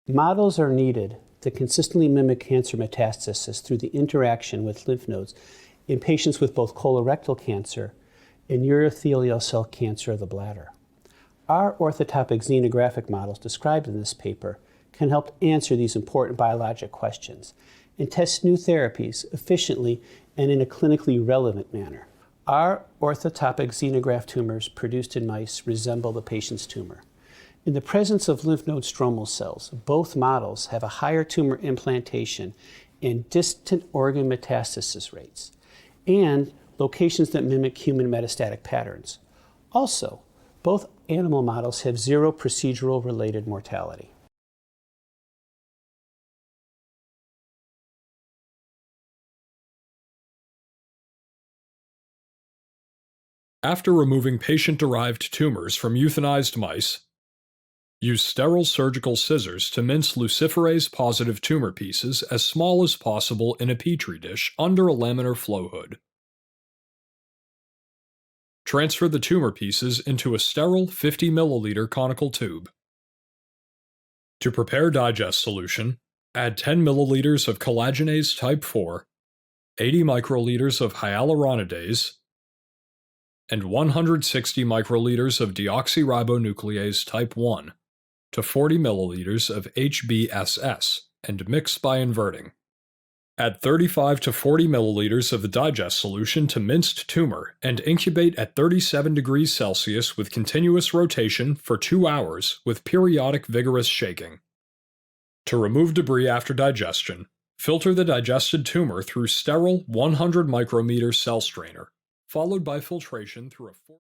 Models are needed to consistently mimic cancer metastasis through the interaction with lymph nodes in patients with both colorectal cancer and urothelial cell cancer of the bladder. Our orthotopic xenographic models described in this paper can help answer these important biologic questions and test new therapies efficiently and in a clinically relevant manner. Our orthotopic xenograft tumors produced in mice resemble the patient's tumor. In the presence of lymph node stromal cells, both models have a higher tumor implantation and distant organ metastasis rates, and locations that mimic human metastatic patterns. Also, both animal models have zero procedural-related mortality. After removing patient-derived tumors from euthanized mice, use sterile surgical scissors to mince luciferase-positive tumor pieces as small as possible in a petri dish under a laminar flow hood. Transfer the tumor pieces into a sterile 50 milliliter conical tube. To prepare digest solution, add 10 milliliters of collagenase type 4, 80 microliters of hyaluronidase, and 160 microliters of deoxyribonuclease type 1 to 40 milliliters of HBSS and mix by inverting. Add 35 to 40 milliliters of the digest solution to minced tumor and incubate at 37 degrees Celsius with continuous rotation for 2 hours with periodic vigorous shaking. To remove debris after digestion, filter the digested tumor through sterile 100 micrometer cell strainer, followed by filtration through a